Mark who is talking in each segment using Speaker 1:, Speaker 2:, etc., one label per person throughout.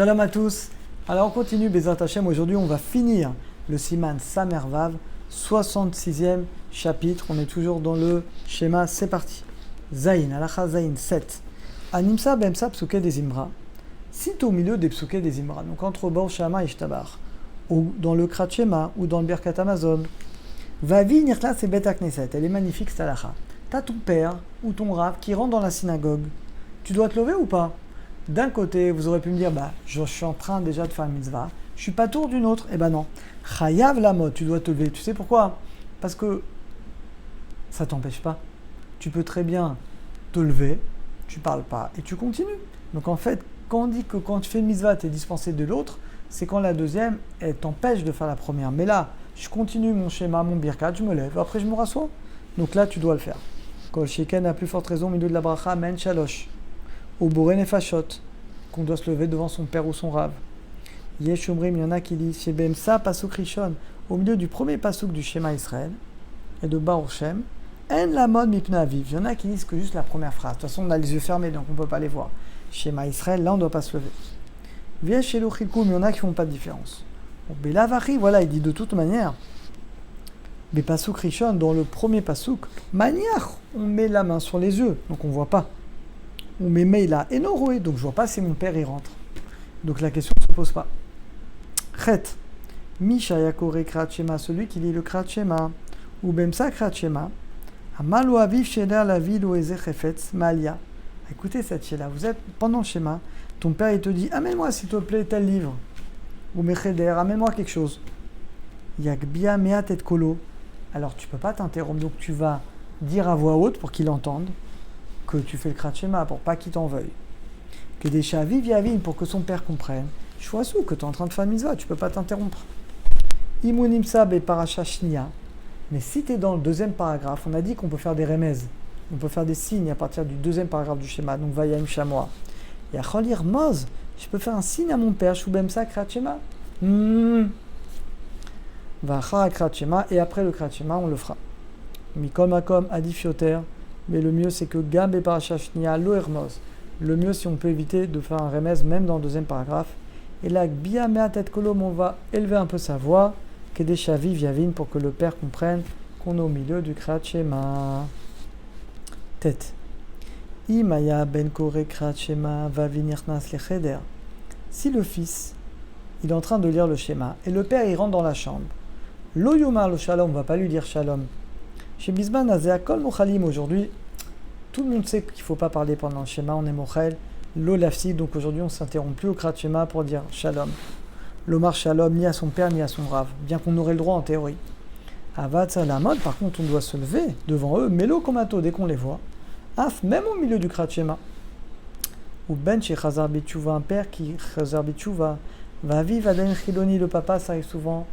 Speaker 1: Shalom à tous. Alors on continue Bezrat Hashem. Aujourd'hui on va finir le Siman Samer Vav, 66e chapitre. On est toujours dans le schéma, c'est parti. Zayin, Alacha Zayin 7. Animsa Bemsa Psuke des Imra. Si tu es au milieu des Psuke des Imra, donc entre Bor Shama et Ishtabar, ou dans le Krat Shema, ou dans le Birkat Amazon, Vavi Nirkla c'est Bet Knesset. Elle est magnifique cette Alacha. Tu as ton père ou ton Rav qui rentre dans la synagogue. Tu dois te lever ou pas? D'un côté, vous aurez pu me dire, je suis en train déjà de faire une mitzvah, je suis pas tour d'une autre. Eh ben non. Chayav la mode, tu dois te lever. Tu sais pourquoi? Parce que ça t'empêche pas. Tu peux très bien te lever, tu parles pas et tu continues. Donc en fait, quand on dit que quand tu fais une mitzvah, tu es dispensé de l'autre, c'est quand la deuxième, elle t'empêche de faire la première. Mais là, je continue mon schéma, mon birkat, je me lève, après je me rassois. Donc là, tu dois le faire. Kol Sheken a plus forte raison au milieu de la bracha, men shalosh. Au Boré Nefashot, qu'on doit se lever devant son père ou son rave. Yesh Omrim, il y en a qui disent chez Bemsa Pasuk Rishon, au milieu du premier Pasuk du Shema Israël et de Baruch Shem, En la mode mipna aviv. Il y en a qui disent que juste la première phrase. De toute façon, on a les yeux fermés donc on ne peut pas les voir. Shema Israël, là on ne doit pas se lever. Viens chez l'Ochilkoum, il y en a qui ne font pas de différence. Belavachi, voilà, il dit de toute manière. Mais Pasuk Rishon, dans le premier Pasuk, Maniach, on met la main sur les yeux, donc on ne voit pas. On met Meila et Noroé, donc je ne vois pas si mon père y rentre. Donc la question ne se pose pas. Chet, Misha Yakore Krat Shema, celui qui lit le Krat Shema, ou Bemsa Krat Shema, Amalu Aviv Sheder la ville ou Ezechefetz Malia. Écoutez cette chéla, vous êtes pendant le schéma, ton père il te dit amène-moi s'il te plaît tel livre, ou Mecheder, amène-moi quelque chose. Yakbia Meat et Kolo. Alors tu ne peux pas t'interrompre, donc tu vas dire à voix haute pour qu'il entende que tu fais le Krat Shema pour pas qu'il t'en veuille. Que des chats vivent pour que son père comprenne. Choisis que tu es en train de faire une mitzvah, tu peux pas t'interrompre. Imunimsa be parasha shnia. Mais si tu es dans le deuxième paragraphe, on a dit qu'on peut faire des remèzes. On peut faire des signes à partir du deuxième paragraphe du schéma. Donc vayam chamois. Et à cholir moz, je peux faire un signe à mon père, shubemsa Krat Shema. Vacha Krat Shema, et après le Krat Shema, on le fera. Mikol makom adifioter. Mais le mieux, c'est que Gab et Parashashnia, lo hermos. Le mieux, si on peut éviter de faire un remèze, même dans le deuxième paragraphe. Et là, Bia Mea Tet Kolom, on va élever un peu sa voix, que des chavis viavine, pour que le père comprenne qu'on est au milieu du Krat Shema. Tête. Imaya Ben Kore Krat Shema va venir nas le cheder. Si le fils, il est en train de lire le schéma, et le père, il rentre dans la chambre. Lo Yomar lo Shalom, on va pas lui dire Shalom. Chez Bisman, Kol Mochalim, aujourd'hui, tout le monde sait qu'il ne faut pas parler pendant le schéma, on est Mochel, lo lafsi, donc aujourd'hui on ne s'interrompt plus au Krat Shema pour dire Shalom. L'Omar Shalom, ni à son père ni à son rave, bien qu'on aurait le droit en théorie. Avat Salamod, par contre, on doit se lever devant eux, mélo komato, dès qu'on les voit. Af, même au milieu du Krat Shema. Ou ben chez Chazar Bitchouva, un père qui Chazar Bitchouva, va vivre Aden Chiloni, le papa, ça arrive souvent,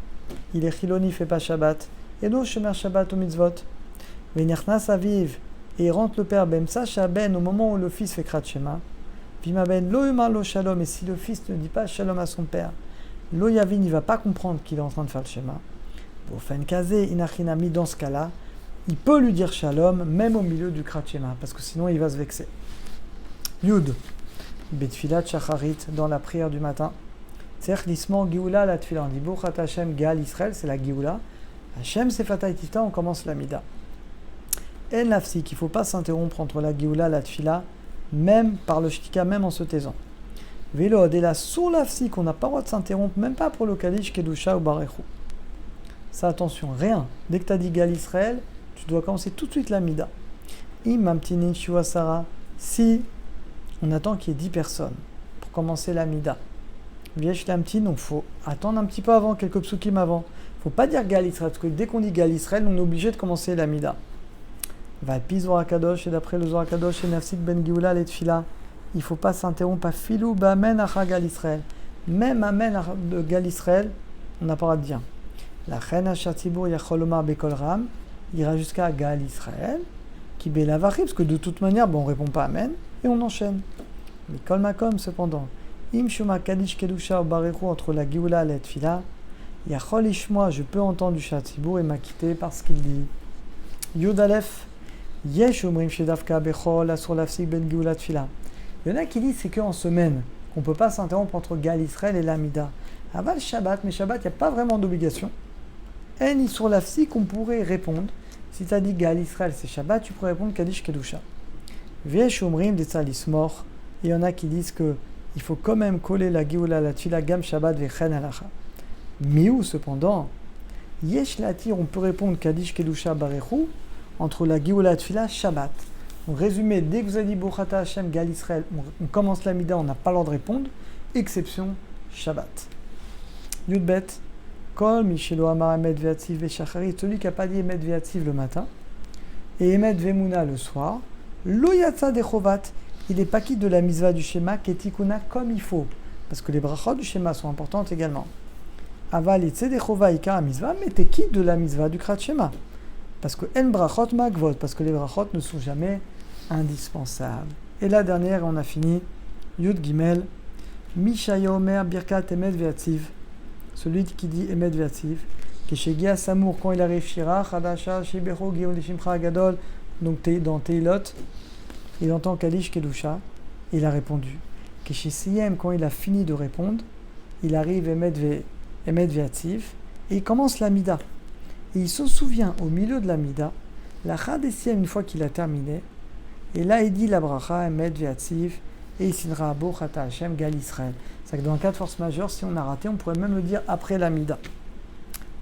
Speaker 1: il est Chiloni, il ne fait pas Shabbat. Et donc, Shemer Shabbat au mitzvot. Venerchnas aviv, et il rentre le père Bemsa Shaben au moment où le fils fait Krat Shema. Vimaben lo yomar lo shalom, et si le fils ne dit pas shalom à son père, lo yavin, il ne va pas comprendre qu'il est en train de faire le schéma. Bofen kazé inachinami, dans ce cas-là, il peut lui dire shalom, même au milieu du Krat Shema, parce que sinon il va se vexer. Yud, betfilat shacharit, dans la prière du matin. Tzerch lisman gioula la tfila, on dit Bouchat Hashem gal Israël, c'est la gioula. Hashem Sefatay Tifta, on commence la Mida. En nafsi, qu'il ne faut pas s'interrompre entre la Géoula et la Tfila, même par le Shtika, même en se taisant. Vélo, et là, sur l'afsi, qu'on n'a pas le droit de s'interrompre, même pas pour le Kadish, Kedusha ou Barechou. Ça, attention, rien. Dès que tu as dit Gal Israël, tu dois commencer tout de suite la Mida. Imamtinin Shuasara, si on attend qu'il y ait 10 personnes pour commencer la Mida. Viesh Lamtin, donc il faut attendre un petit peu avant, quelques psukim avant. Il ne faut pas dire Gal Israël, parce que dès qu'on dit Gal Israël, on est obligé de commencer la Mida. Va pi Zohar Kadosh, et d'après le Zohar Kadosh, et Nafsik Ben Gioula et Tfila, il ne faut pas s'interrompre à Filou Ba'amen Acha Gal Israël. Même Amen de Gal Israël, on n'a pas le droit de dire. La Chen Hachatibur Yacholomar Bekol Ram ira jusqu'à Gal Israël, qui Belavachi, parce que de toute manière, on ne répond pas Amen, et on enchaîne. Mais Kol Makom, cependant, Im Shuma Kadish Kedusha ou Barechu, entre la Gioula et la Tfila, Yachol Ishmoa, je peux entendre du Hachatibur et m'acquitter parce qu'il dit Yud Aleph. Yesh omrim shedavka bechol asur lafsik ben geulat tfila. Il y en a qui disent c'est qu'en semaine qu'on ne peut pas s'interrompre entre Gal Israël et l'Amida. Aval Shabbat, mais Shabbat, il n'y a pas vraiment d'obligation. En sur l'afsi qu'on pourrait répondre. Si tu as dit Gal Israël, c'est Shabbat, tu pourrais répondre Kaddish Kedusha. Viesh Omrim des Salis mort. Et il y en a qui disent qu'il faut quand même coller la Géoula, la Tfila, Gam Shabbat, Vechen Alacha. Miou, cependant, Yesh Latir, on peut répondre Kaddish Kedusha Barechu entre la Géoula et la Tfila, Shabbat. En résumé, dès que vous avez dit Bochata Hashem, Gal Israël, on commence l'Amida, on n'a pas le droit de répondre, exception Shabbat. Yudbet, Kol Michelo Amar Emet Ve'atziv Ve'shachari, celui qui n'a pas dit Emet Ve'atziv le matin, et Emet Ve'muna le soir, Lo Yatsa Dechovat, il n'est pas quitte de la mitzvah du schéma, Ketikuna comme il faut, parce que les brachot du schéma sont importantes également. Aval Yitse Dechova Ikar mitzvah, mais t'es quitte de la mitzvah du krat schéma, parce que En brachot magvot, parce que les brachot ne sont jamais indispensables. Et la dernière, on a fini, Yud Gimel, Mishayo Omer Birkat Emet Ve'atziv, celui qui dit Emet Ve'atziv, Keshegia Samour, quand il arrive Shira, Chadasha, Shibecho, Giyom Lishimcha Agadol, donc dans Teilot, il entend Kaddish Kedusha, il a répondu. Keshesiyem, quand il a fini de répondre, il arrive Emet Ve'atziv, et il commence la Mida. Et il se souvient au milieu de la Mida, la Chadesiyem, une fois qu'il a terminé, et là il dit la bracha Emet Ve'atziv, et il signera Bochata Hashem Gal Israël. C'est-à-dire que dans un cas de force majeure, si on a raté, on pourrait même le dire après la Mida.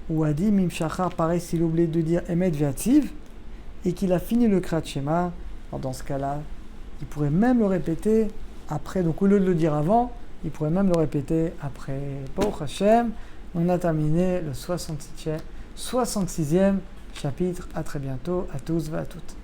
Speaker 1: Ou a dit Mim Shachar, pareil s'il a oublié de dire Emet Ve'atziv, et qu'il a fini le Krat Shema, alors dans ce cas-là, il pourrait même le répéter après, donc au lieu de le dire avant, il pourrait même le répéter après. Baruch Hashem, on a terminé le 66e chapitre. À très bientôt, à tous et à toutes.